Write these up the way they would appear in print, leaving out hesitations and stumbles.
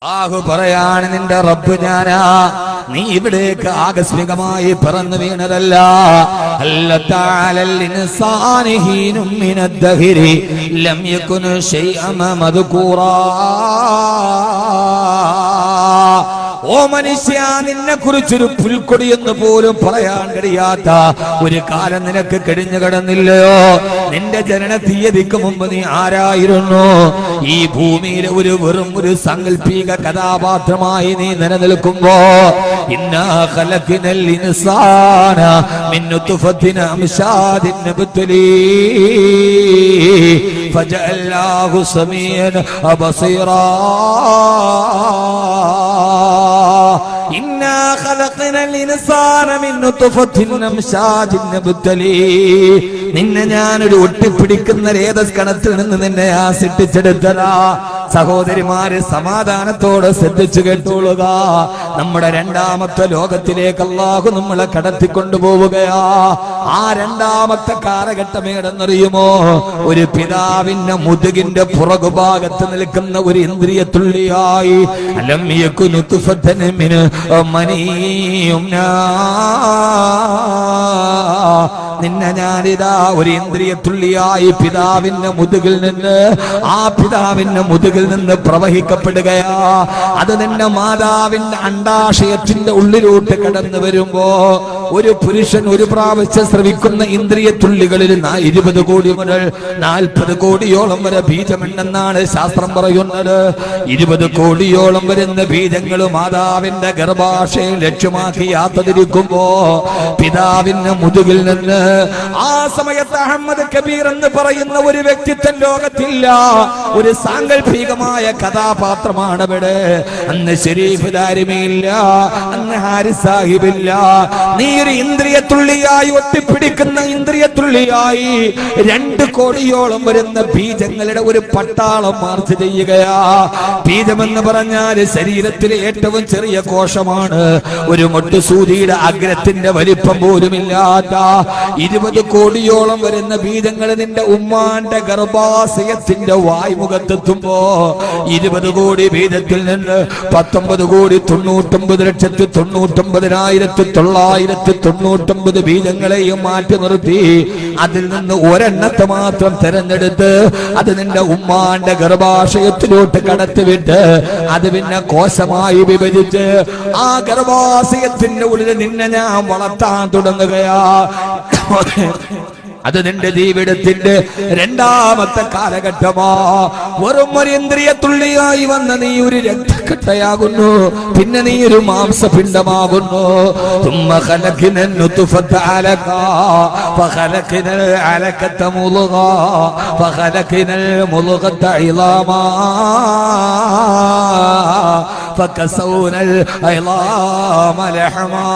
ആഹു പറയാണ്, നിന്റെ റബ്ബ് ഞാനാ, നീ ഇവിടേക്ക് ആകസ്മികമായി പറന്നു വീണതല്ല. അല്ലതആലൽ ഇൻസാനി ഹീനും മിനദ്ദഹരി ലം യകുൻ ശൈഅൻ മദ്കൂറാ. ഓ മനുഷ്യ, നിന്നെ കുറിച്ചൊരു പുൽക്കൊടി എന്ന് പോലും പറയാൻ കഴിയാത്ത ഒരു കാലം നിനക്ക് കഴിഞ്ഞു കിടന്നില്ലയോ? നിന്റെ ജനന തീയതിക്ക് മുമ്പ് നീ ആരായിരുന്നു? ഈ ഭൂമിയിലെ വെറും ഒരു സാങ്കല്പിക കഥാപാത്രമായി നീ നിലനിൽക്കുമ്പോ, ഇന്നാ ഖലഖനൽ ഇൻസാന മിൻ നുത്ഫത്തിൻ അംശാദിൻ നബ്തലീഹി ഫജഅൽനാഹു സമീഅൻ ബസീറാ. ഇന്നാ ഖലഖനൽ ഇൻസാന മിൻ നുത്ഫത്തിൻ അംശാദിൻ നബ്തലീഹി. നിന്നെ ഞാനൊരു ഒട്ടിപ്പിടിക്കുന്ന രേതസ്കണത്തിൽ നിന്ന് നിന്നെ സൃഷ്ടിച്ചെടുത്തതാ. സഹോദരിമാര് സമാധാനത്തോടെ ശ്രദ്ധിച്ചു കേട്ടോളുക. നമ്മുടെ രണ്ടാമത്തെ ലോകത്തിലേക്ക് അല്ലാഹു നമ്മളെ കടത്തിക്കൊണ്ടുപോവുകയാ. ആ രണ്ടാമത്തെ കാലഘട്ടം ഏതെന്നറിയുമോ? ഒരു പിതാവിന്റെ മുതുകിന്റെ പുറകുഭാഗത്ത് നിൽക്കുന്ന ഒരു ഇന്ദ്രിയ തുള്ളിയായി അലം യകുൻ നുത്ഫതൻ മിൻ മനിയുംനാ. നിന്നെ ഞാനിതാ ഒരു ഇന്ദ്രിയ തുള്ളിയായി പിതാവിന്റെ മുതുകിൽ നിന്ന്, ആ പിതാവിന്റെ മുതുകിൽ നിന്ന് പ്രവഹിക്കപ്പെടുകയാ. അത് നിന്റെ മാതാവിന്റെ അണ്ഡാശയത്തിന്റെ ഉള്ളിലോട്ട് കടന്നു വരുമ്പോ, ഒരു പുരുഷൻ ഒരു പ്രാവശ്യം ശ്രവിക്കുന്ന ഇന്ദ്രിയ തുള്ളികളിൽ 20 കോടി മുതൽ 40 കോടിയോളം വരെ ബീജമുണ്ടെന്നാണ് ശാസ്ത്രം പറയുന്നത്. 20 കോടിയോളം വരുന്ന ബീജങ്ങൾ മാതാവിന്റെ ഗർഭാശയം ലക്ഷ്യമാക്കി യാത്ര തിരിക്കുമ്പോ പിതാവിന്റെ മുതുകിൽ നിന്ന്, ആ സമയത്ത് അഹമ്മദ് കബീർ എന്ന് പറയുന്ന ഒരു വ്യക്തിത്വം ലോകത്തില്ല. ഒരു സാങ്കല്പികമായ കഥാപാത്രമാണ് ഇവിടെ. അന്ന് ഷരീഫ് ദാരിമിയില്ല, അന്ന് ഹാരിസ് സാഹിബില്ല. നീ ഒരു ഇന്ദ്രിയ തുള്ളിയായി, ഒട്ടിപ്പിടിക്കുന്ന ഇന്ദ്രിയ തുള്ളിയായി 2 കോടിയോളം വരുന്ന ബീജങ്ങളുടെ ഒരു പട്ടാളം മാർച്ച് ചെയ്യുകയാ. ബീജമെന്ന് പറഞ്ഞാൽ ശരീരത്തിലെ ഏറ്റവും ചെറിയ കോശമാണ്. ഒരു മൊട്ടുസൂചിയുടെ അഗ്രത്തിന്റെ വലിപ്പം പോലുമില്ലാത്ത 20 കോടിയോളം വരുന്ന ബീജങ്ങൾ നിന്റെ ഉമ്മാന്റെ ഗർഭാശയത്തിന്റെ വായ്മുഖത്തെത്തുമ്പോ, 20 കോടി ബീജത്തിൽ നിന്ന് 19,99,99,999 ബീജങ്ങളെയും മാറ്റി നിർത്തി അതിൽ നിന്ന് ഒരെണ്ണത്തെ മാത്രം തെരഞ്ഞെടുത്ത് അത് നിന്റെ ഉമ്മാന്റെ ഗർഭാശയത്തിലോട്ട് കടത്തിവിട്ട് അത് പിന്നെ കോശമായി വിഭജിച്ച് ആ ഗർഭാശയത്തിന്റെ ഉള്ളിൽ നിന്നെ ഞാൻ വളർത്താൻ തുടങ്ങുകയാ. അത് നിന്റെ ജീവിതത്തിന്റെ രണ്ടാമത്തെ കാലഘട്ടമാ. വെറും ഒരു ഇന്ദ്രിയ തുള്ളിയായി വന്ന നീ ഒരു രക്തക്കട്ടയാകുന്നു, പിന്നെ നീ ഒരു മാംസപിണ്ഡമാകുന്നു. ثم خلقنا النطفة علقة فخلقنا العلقة مضغة فخلقنا المضغة عظاما فكسونا العظام لحما.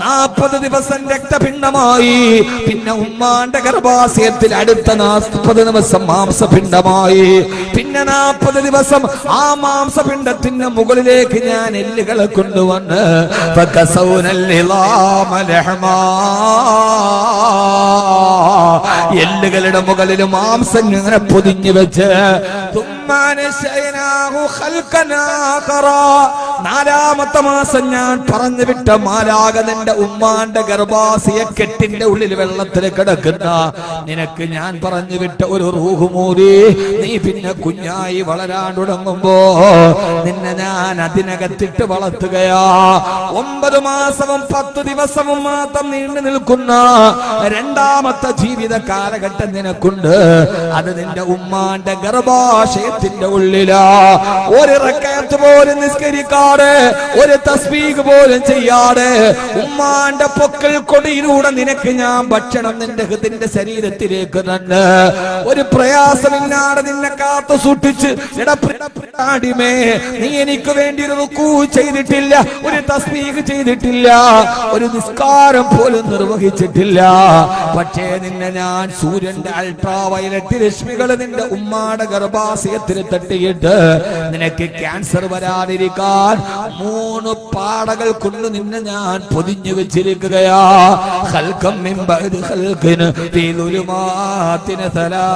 40 ദിവസം രക്തപിണ്ഡമായി, പിന്നെ ഉമ്മാന്റെ ഗർഭാശയത്തിൽ അടുത്ത 40 ദിവസം മാംസപിണ്ഡമായി, പിന്നെ 40 ദിവസം ആ മാംസപിണ്ഡത്തിന്റെ മുകളിലേക്ക് ഞാൻ എല്ലുകളെ കൊണ്ടുവന്ന് എല്ലുകളുടെ മുകളിൽ മാംസം ഇങ്ങനെ പൊതിഞ്ഞു വെച്ച് നാലാമത്തെ മാസം ഞാൻ പറഞ്ഞു വിട്ട മാലാക നിന്റെ ഉമ്മാന്റെ ഗർഭാശയ കെട്ടിന്റെ ഉള്ളിൽ വെള്ളത്തിൽ കിടക്കുന്ന നിനക്ക് ഞാൻ പറഞ്ഞു വിട്ട ഒരു റൂഹ് മൂടി നീ പിന്നെ കുഞ്ഞായി വളരാൻ തുടങ്ങുമ്പോ നിന്നെ ഞാൻ അതിനകത്തിട്ട് വളർത്തുകയാ. 9 മാസവും 10 ദിവസവും മാത്രം നീണ്ടു നിൽക്കുന്ന രണ്ടാമത്തെ ജീവിത കാലഘട്ടം നിനക്കുണ്ട്. അത് നിന്റെ ഉമ്മാന്റെ ഗർഭാശയത്തിന്റെ ഉള്ളിലാ. ഒരു റക്അത്ത് പോലും നിസ്കരിക്കാതെ, ഒരു തസ്ബീഹ് പോലും ചെയ്യാതെ ഉമ്മാന്റെ പൊക്കൽ കൊടിയിലൂടെ നിനക്ക് ഞാൻ ഭക്ഷണം നിന്റെ ശരീരത്തിലേക്ക് തന്നെ ഒരു പ്രയാസമില്ലാതെ നിന്നെ കാത്തു സൂക്ഷിച്ച്. നീ എനിക്ക് വേണ്ടി ഒരു റുക്കൂ ചെയ്തിട്ടില്ല, ഒരു തസ്ബീഹ് ചെയ്തിട്ടില്ല, ഒരു നിസ്കാരം പോലും നിർവഹിച്ചിട്ടില്ല. പക്ഷേ നിന്നെ ഞാൻ സൂര്യന്റെ അൾട്രാ വയലറ്റ് രശ്മികൾ നിന്റെ ഉമ്മാടെ ഗർഭാശയത്തിൽ തട്ടിയിട്ട് നിനക്ക് ക്യാൻസർ വരാതിരിക്കാൻ 3 പാടകൾ കൊണ്ട് നിന്നെ ഞാൻ പൊതിഞ്ഞു വെച്ചിരിക്കുകയാ. ഖൽഖം മിൻ ബഅദി ഖൽഖിൻ ഫീ ദുലുമാതിൻ സലാ.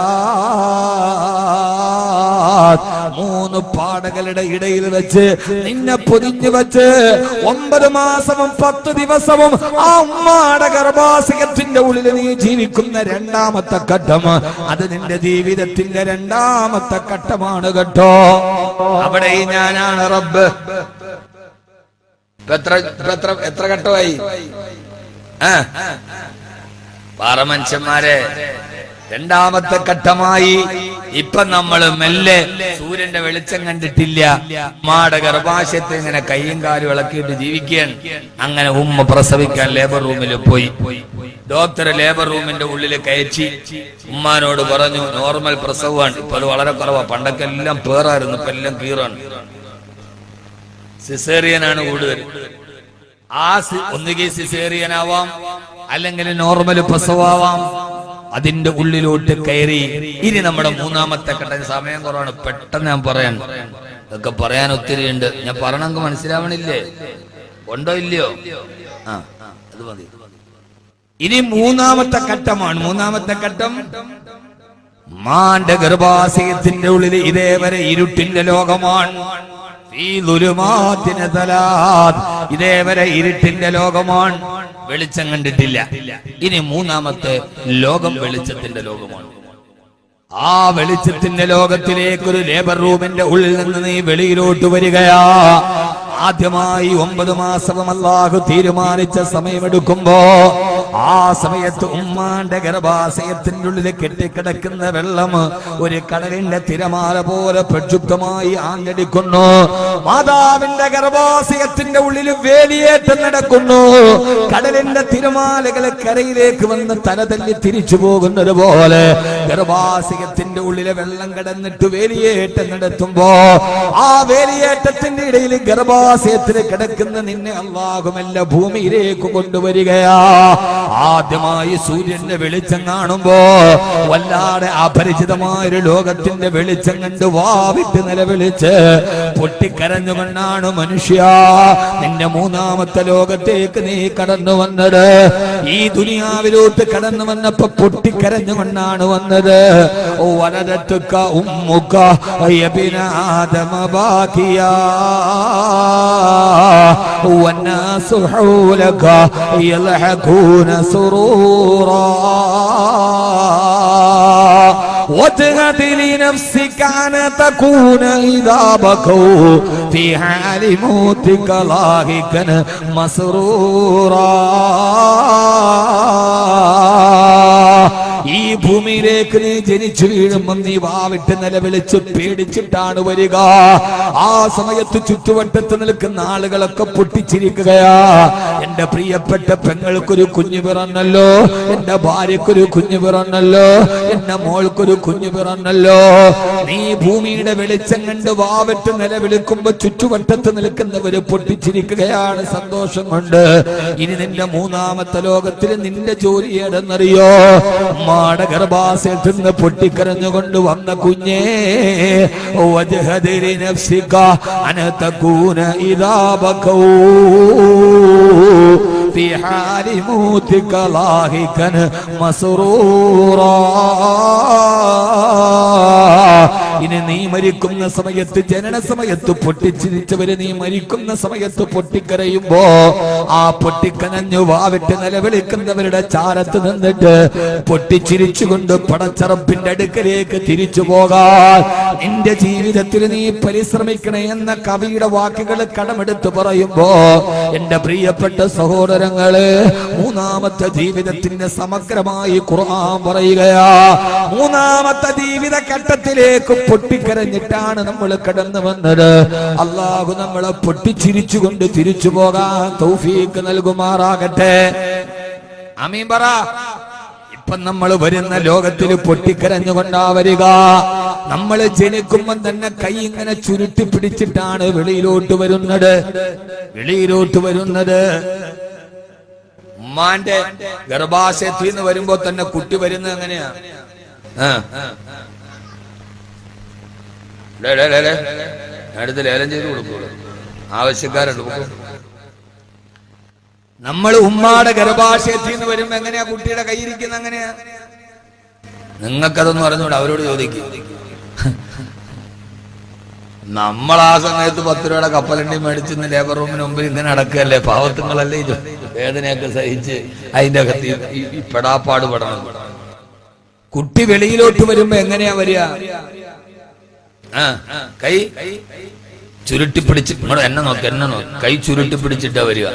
മൂന്ന് പാടകളുടെ ഇടയിൽ വെച്ച് നിന്നെ പൊതിഞ്ഞു വെച്ച് 9 മാസവും 10 ദിവസവും ആ ഉമ്മാടെ ഗർഭാശയത്തിന്റെ ഉള്ളിൽ നീ ജീവിക്കുന്ന രണ്ടാമത്തെ ഘട്ടം, അത് നിന്റെ ജീവിതത്തിന്റെ രണ്ടാമത്തെ ഘട്ടമാണ് കേട്ടോ. അവിടെ ഞാനാണ് റബ്ബ്. എത്ര ഘട്ടമായി? പാറമനുഷ്യന്മാരെ, രണ്ടാമത്തെ ഘട്ടമായി. ഇപ്പൊ നമ്മൾ മെല്ലെ സൂര്യന്റെ വെളിച്ചം കണ്ടിട്ടില്ല, ഉമ്മാടെ ഗർഭാശയത്തെ ഇങ്ങനെ കയ്യും കാലും ഇളക്കിയിട്ട് ജീവിക്കുകയാണ്. അങ്ങനെ ഉമ്മ പ്രസവിക്കാൻ ലേബർ റൂമിൽ പോയി. ഡോക്ടർ ലേബർ റൂമിന്റെ ഉള്ളിൽ കയറ്റി ഉമ്മാനോട് പറഞ്ഞു, നോർമൽ പ്രസവമാണ്. ഇപ്പൊ അത് വളരെ കുറവാ. പണ്ടൊക്കെ എല്ലാം പേറായിരുന്നു, ഇപ്പൊ എല്ലാം കീറാണ്. സിസേറിയനാണ് കൂടുതൽ. ഒന്നുകിൽ സിസേറിയൻ ആവാം, അല്ലെങ്കിൽ നോർമൽ പ്രസവമാവാം. അതിന്റെ ഉള്ളിലോട്ട് കയറി. ഇനി നമ്മുടെ മൂന്നാമത്തെ ഘട്ടം. സമയം കുറവാണ്, പെട്ടെന്ന് ഞാൻ പറയാൻ. ഇതൊക്കെ പറയാൻ ഒത്തിരി ഉണ്ട്. ഞാൻ പറഞ്ഞെങ്കിൽ മനസ്സിലാവണില്ലേ? ഉണ്ടോ ഇല്ലയോ? അത് മതി. ഇനി മൂന്നാമത്തെ ഘട്ടമാണ്. മൂന്നാമത്തെ ഘട്ടം മാന്റെ ഗർഭാശയത്തിന്റെ ഉള്ളിൽ ഇതേവരെ ഇരുട്ടിന്റെ ലോകമാണ്. ഇതേവരെ ഇരുട്ടിന്റെ ലോകമാണ്, വെളിച്ചം കണ്ടിട്ടില്ല. ഇനി മൂന്നാമത്തെ ലോകം വെളിച്ചത്തിന്റെ ലോകമാണ്. ആ വെളിച്ചത്തിന്റെ ലോകത്തിലേക്കൊരു ലേബർ റൂമിന്റെ ഉള്ളിൽ നിന്ന് നീ വെളിയിലോട്ട് വരികയാ. ആദ്യമായി 9 മാസവും അല്ലാഹു തീരുമാനിച്ച സമയമെടുക്കുമ്പോ ആ സമയത്ത് ഉമ്മാന്റെ ഗർഭാശയത്തിന്റെ ഉള്ളിൽ കെട്ടിക്കിടക്കുന്ന വെള്ളം ഒരു കടലിന്റെ തിരമാല പോലെ പ്രക്ഷുബ്ധമായി ആഞ്ഞടിക്കുന്നു. മാതാവിന്റെ ഗർഭാശയത്തിന്റെ ഉള്ളിൽ വേലിയേറ്റം നടക്കുന്നു. കടലിന്റെ തിരമാലകൾ കരയിലേക്ക് വന്ന് തലതല്ലി തിരിച്ചു പോകുന്നത് പോലെ ഗർഭാശയത്തിന്റെ ഉള്ളിലെ വെള്ളം കടന്നിട്ട് വേലിയേറ്റം നടത്തുമ്പോ ആ വേലിയേറ്റത്തിന്റെ ഇടയിൽ ഗർഭാശയത്തിൽ കിടക്കുന്ന നിന്നെ അല്ലാഹുമല്ല ഭൂമിയിലേക്ക് കൊണ്ടുവരികയാ. ആദ്യമായി സൂര്യന്റെ വെളിച്ചം കാണുമ്പോ വല്ലാതെ അപരിചിതമായൊരു ലോകത്തിന്റെ വെളിച്ചം കണ്ട് വാവിട്ട് നിലവിളിച്ച് പൊട്ടിക്കരഞ്ഞുകൊണ്ടാണ് മനുഷ്യ നിന്റെ മൂന്നാമത്തെ ലോകത്തേക്ക് നീ കടന്നു വന്നത്. ഈ ദുനിയാവിലോട്ട് കടന്നു വന്നപ്പോ പൊട്ടിക്കരഞ്ഞുകൊണ്ടാണ് വന്നത്. വലദത്തുക ഉമ്മുക യബ്ന ആദമ ബാകിയാ വന്നാസു ഹൗലക യൽഹഖൂന സുറൂറാ وَاجْهَدْ لِنَفْسِكَ أَنْ تَكُونَ إِذَا بَكَوْا فِي حَالِ مَوْتِكَ لاهِكًا مسرورا. ഈ ഭൂമിയിലേക്ക് നീ ജനിച്ചു വീഴുമ്പോൾ നീ വാവിട്ട് നിലവിളിച്ച് പേടിച്ചിട്ടാണ് വരിക. ആ സമയത്ത് ചുറ്റുവട്ടത്ത് നിൽക്കുന്ന ആളുകളൊക്കെ പൊട്ടിച്ചിരിക്കുകയാ. എന്റെ പ്രിയപ്പെട്ട പെങ്ങൾക്കൊരു കുഞ്ഞു പിറന്നല്ലോ, എന്റെ ഭാര്യക്കൊരു കുഞ്ഞു പിറന്നല്ലോ, എന്റെ മോൾക്കൊരു കുഞ്ഞു പിറന്നല്ലോ. നീ ഭൂമിയുടെ വെളിച്ചം കണ്ട് വാവിട്ട് നിലവിളിക്കുമ്പോ ചുറ്റുവട്ടത്ത് നിൽക്കുന്നവര് പൊട്ടിച്ചിരിക്കുകയാണ് സന്തോഷം കൊണ്ട്. ഇനി നിന്റെ മൂന്നാമത്തെ ലോകത്തിൽ നിന്റെ ജോലി ഏതെന്നറിയോ? ഉമ്മാടെ ഗർഭാശയത്തിൽ നിന്ന് പൊട്ടിക്കരഞ്ഞുകൊണ്ട് വന്ന കുഞ്ഞേ, വജ്ഹദ് ലിനഫ്സിക അൻ തകൂന ഇദാ ബകൗ ഫീ ഹാലി മൗതിക ലാഹികൻ മസ്റൂറാ. ഇനി നീ മരിക്കുന്ന സമയത്ത്, ജനന സമയത്ത് പൊട്ടിച്ചിരിച്ചവര് നീ മരിക്കുന്ന സമയത്ത് പൊട്ടിക്കരയുമ്പോ ആ പൊട്ടിക്കനഞ്ഞു വാവിട്ട് നിലവിളിക്കുന്നവരുടെ ചാരത്ത് നിന്നിട്ട് പൊട്ടിച്ചിരിച്ചുകൊണ്ട് പടച്ചറപ്പിന്റെ അടുക്കലേക്ക് തിരിച്ചു പോകാൻ നിന്റെ ജീവിതത്തിൽ നീ പരിശ്രമിക്കണേ എന്ന കവിയുടെ വാക്കുകൾ കടമെടുത്ത് പറയുമ്പോ എന്റെ പ്രിയപ്പെട്ട സഹോദരങ്ങള്, മൂന്നാമത്തെ ജീവിതത്തിന്റെ സമഗ്രമായി ഖുർആൻ പറയുകയാ. മൂന്നാമത്തെ ജീവിത ഘട്ടത്തിലേക്ക് പൊട്ടിക്കരഞ്ഞിട്ടാണ് നമ്മൾ കടന്നു വന്നത്. അല്ലാഹു നമ്മളെ പൊട്ടിച്ചിരിച്ചുകൊണ്ട് തിരിച്ചു പോകാൻ തൗഫീഖ് നൽകുമാറാകട്ടെ. ആമീൻ പറ. ഇപ്പം നമ്മൾ വരുന്ന ലോകത്തിൽ പൊട്ടിക്കരഞ്ഞുകൊണ്ടാ വരിക. നമ്മൾ ജനിക്കുമ്പോൾ തന്നെ കൈ ഇങ്ങനെ ചുരുട്ടി പിടിച്ചിട്ടാണ് വെളിയിലോട്ട് വരുന്നത്. വെളിയിലോട്ട് വരുന്നത് ഉമ്മാന്റെ ഗർഭാശയത്തിൽ നിന്ന് വരുമ്പോ തന്നെ കുട്ടി വരുന്നത് എങ്ങനെയാ? അടുത്ത് ലേലം ചെയ്ത് കൊടുക്കുള്ളൂ, ആവശ്യക്കാരുണ്ട്. നമ്മൾ ഉമ്മാടെ ഗർഭാശയത്തിൽ നിന്ന് വരുമ്പോ എങ്ങനെയാ കുട്ടിയുടെ കൈയിരിക്കുന്ന? എങ്ങനെയാ? നിങ്ങൾക്കതൊന്നും അറിഞ്ഞൂടെ, അവരോട് ചോദിക്കും. നമ്മൾ ആ സമയത്ത് 10 രൂപയുടെ കപ്പലണ്ടി മേടിച്ചിന്ന് ലേബർ റൂമിന് മുമ്പിൽ ഇങ്ങനെ നടക്കുകയല്ലേ, പാവത്തുങ്ങളല്ലേ ഇത്, വേദനയൊക്കെ സഹിച്ച് അതിന്റെ അകത്ത് ഈ പെടാപ്പാട് പെടണം. കുട്ടി വെളിയിലോട്ട് വരുമ്പോ എങ്ങനെയാ വരിക? കൈ ചുരുട്ടിപ്പിടിച്ച്, എന്നെ നോക്ക്, കൈ ചുരുട്ടിപ്പിടിച്ചിട്ടാ വരിക.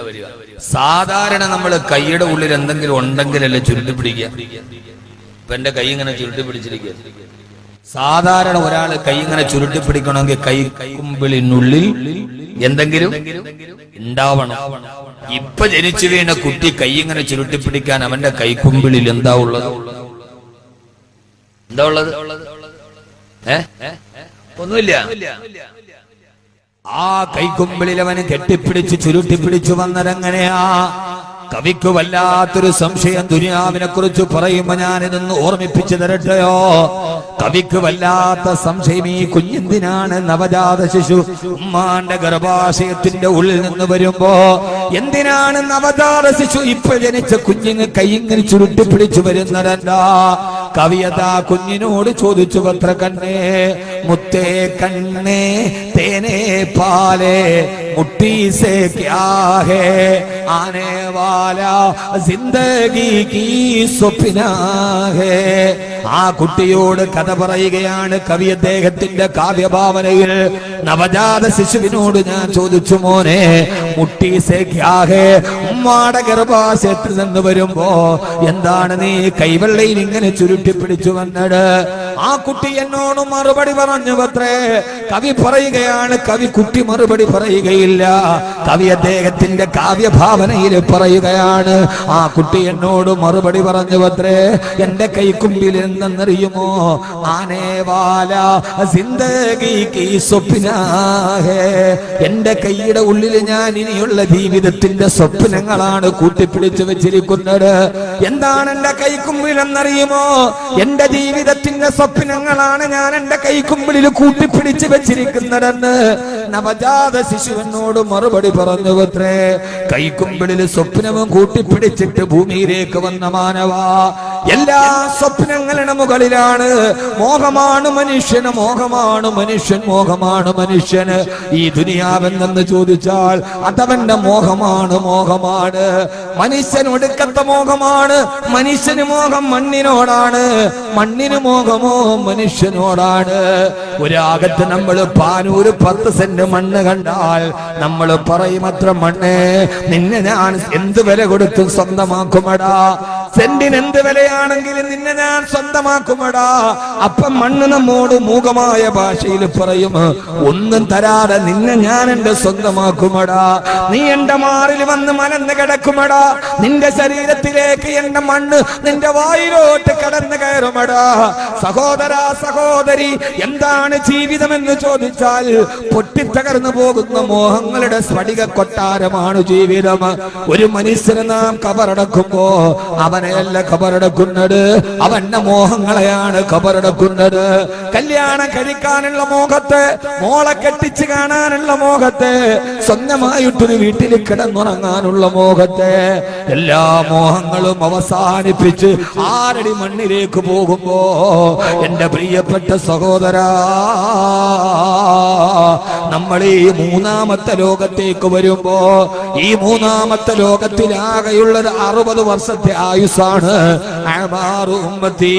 സാധാരണ നമ്മള് കൈയുടെ ഉള്ളിൽ എന്തെങ്കിലും ഉണ്ടെങ്കിലല്ലേ ചുരുട്ടിപ്പിടിക്കുക. ഇപ്പൊ എന്റെ കൈ ഇങ്ങനെ ചുരുട്ടിപ്പിടിച്ചിരിക്കുക. സാധാരണ ഒരാള് കൈ ഇങ്ങനെ ചുരുട്ടിപ്പിടിക്കണമെങ്കിൽ കൈക്കുമ്പിളിനുള്ളിൽ എന്തെങ്കിലും ഉണ്ടാവണം. ഇപ്പൊ ജനിച്ചു വീണ കുട്ടി കൈ ഇങ്ങനെ ചുരുട്ടിപ്പിടിക്കാൻ അവന്റെ കൈക്കുമ്പിളിൽ എന്താ ഉള്ളത്? ഒന്നുമില്ല. ആ കൈക്കുമ്പിളിൽ അവന് കെട്ടിപ്പിടിച്ച് ചുരുട്ടിപ്പിടിച്ചു വന്നതെങ്ങനെയാ? കവിക്ക് വല്ലാത്തൊരു സംശയം ദുനിയാവിനെ കുറിച്ച് പറയുമ്പോ ഞാനിതൊന്ന് ഓർമ്മിപ്പിച്ചു തരട്ടെയോ? കവിക്ക് വല്ലാത്ത സംശയം, ഈ കുഞ്ഞെന്തിനാണ് നവജാത ശിശു ഉമ്മാന്റെ ഗർഭാശയത്തിന്റെ ഉള്ളിൽ നിന്ന് വരുമ്പോ എന്തിനാണ് നവജാത ശിശു ഇപ്പൊ ജനിച്ച കുഞ്ഞിന് കൈയിങ്ങനെ ചുരുട്ടിപ്പിടിച്ചു വരുന്നതെന്താ? കവിയതാ കുഞ്ഞിനോട് ചോദിച്ചു, പത്ര കണ്ണേ മുത്തേ കണ്ണേ തേനേ പാലേ മുട്ടി സേ ക്യാ ഹേ ആനെ വാലാ ജിന്ദഗി കീ സ്വപ്നാ ഹേ. ആ കുട്ടിയോട് കഥ പറയുകയാണ് കവി അദ്ദേഹത്തിന്റെ കാവ്യഭാവനയിൽ. നവജാത ശിശുവിനോട് ഞാൻ ചോദിച്ചു, മോനെ മുട്ടി സേ ക്യാ ഹേ, ഉമ്മാടെ ഗർഭാശയത്തിൽ നിന്ന് വരുമ്പോ എന്താണ് നീ കൈവെള്ളയിൽ ഇങ്ങനെ ചുരുട്ടിപ്പിടിച്ചു വന്നത്? ആ കുട്ടി എന്നോട് മറുപടി പറഞ്ഞു പത്രേ. കവി പറയുകയാണ്, കവി കുട്ടി മറുപടി പറയുകയില്ല, കവി അദ്ദേഹത്തിന്റെ കാവ്യഭാവനയിൽ പറയുകയാണ്. ആ കുട്ടി എന്നോട് മറുപടി പറഞ്ഞു പത്രേ, എന്റെ കൈക്കുമ്പിൽ എന്തെന്നറിയുമോ? ആനേ വാലാ ജിന്ദഗി കീ സ്വപ്നാ ഹേ. എന്റെ കൈയുടെ ഉള്ളിൽ ഞാൻ ഇനിയുള്ള ജീവിതത്തിന്റെ സ്വപ്നങ്ങളാണ് കൂട്ടിപ്പിടിച്ചു വെച്ചിരിക്കുന്നത്. എന്താണ് എന്റെ കൈക്കുമ്പിൽ എന്നറിയുമോ? എന്റെ ജീവിതത്തിന്റെ സ്വപ്നങ്ങളാണ് ഞാൻ എന്റെ കൈക്കുമ്പിളിൽ കൂട്ടിപ്പിടിച്ചു വെച്ചിരിക്കുന്നതെന്ന് നവജാത ശിശുവിനോട് മറുപടി പറഞ്ഞു പത്രേ. കൈക്കുമ്പിളിൽ സ്വപ്നവും കൂട്ടിപ്പിടിച്ചിട്ട് ഭൂമിയിലേക്ക് വന്ന മാനവ, എല്ലാ സ്വപ്നങ്ങളുടെ മുകളിലാണ് മോഹമാണ് മനുഷ്യന്, മോഹമാണ് മനുഷ്യൻ, മോഹമാണ് മനുഷ്യന്. ഈ ദുനിയാവെന്നെന്ന് ചോദിച്ചാൽ അതവന്റെ മോഹമാണ്, മോഹമാണ്. മനുഷ്യൻ ഒടുക്കത്തെ മോഹമാണ്. മനുഷ്യന് മോഹം മണ്ണിനോടാണ്, മണ്ണിന് മോഹമോ മനുഷ്യനോടാണ്. ഒരാകത്ത് നമ്മൾ പാനൂര് 10 സെന്റ് മണ്ണ് കണ്ടാൽ നമ്മൾ പറയും, അത്ര മണ്ണ് നിന്നെ ഞാൻ എന്ത് വില കൊടുത്തും സ്വന്തമാക്കുമടാ. സെന്റിന് എന്ത് വിലയാണെങ്കിലും നിന്നെ ഞാൻ സ്വന്തമാക്കുമടാ. അപ്പം മണ്ണ് നമ്മോട് മൂകമായ ഭാഷയിൽ പറയും, ഒന്നും തരാതെ നിന്നെ ഞാൻ എന്റെ സ്വന്തമാക്കുമടാ. നീ എന്റെ മാറിൽ വന്ന് മലന്ന് കിടക്കുമടാ. നിന്റെ ശരീരത്തിലേക്ക് എന്റെ മണ്ണ് നിന്റെ വായിലോട്ട് കടന്നു കയറുമടാ. സഹോദര സഹോദരി, എന്താണ് ജീവിതമെന്ന് ചോദിച്ചാൽ പൊട്ടിത്തകർന്നു പോകുന്ന മോഹങ്ങളുടെ സ്ഫടിക കൊട്ടാരമാണ് ജീവിതം. ഒരു മനുഷ്യനെ നാം കബറടക്കുമ്പോ അവനെയല്ല കബറടക്കുന്നത്, അവന്റെ മോഹങ്ങളെയാണ് കബറടക്കുന്നത്. കല്യാണം കഴിക്കാനുള്ള മോഹത്തെ, മോളെ കെട്ടിച്ച് കാണാനുള്ള മോഹത്തെ, സ്വന്തമായിട്ടൊരു വീട്ടിൽ കിടന്നുറങ്ങാനുള്ള മോഹത്തെ, എല്ലാ മോഹങ്ങളും അവസാനിപ്പിച്ച് ആരടി മണ്ണിലേക്ക് പോകുമ്പോ എന്റെ പ്രിയപ്പെട്ട സഹോദരാ, നമ്മൾ ഈ 3ാമത്തെ ലോകത്തേക്ക് വരുമ്പോ ഈ 3ാമത്തെ ലോകത്തിലാകെയുള്ളത് 60 വർഷത്തെ ആയുസ്സാണ്. 60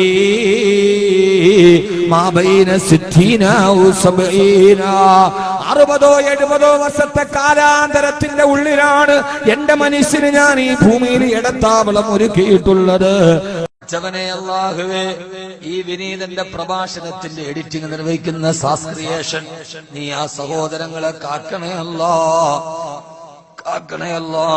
70 വർഷത്തെ കാലാന്തരത്തിന്റെ ഉള്ളിലാണ് എന്റെ മനുഷ്യന് ഞാൻ ഈ ഭൂമിയിൽ ഇടത്താവളം ഒരുക്കിയിട്ടുള്ളത്. അല്ലാഹുവേ, ഈ വിനീതന്റെ പ്രഭാഷണത്തിന്റെ എഡിറ്റിംഗ് നിർവഹിക്കുന്ന സാസ്ക്രിയേഷൻ നീ ആ സഹോദരങ്ങളെ കാക്കണേ അല്ലാ, കാക്കണേ അല്ലാ.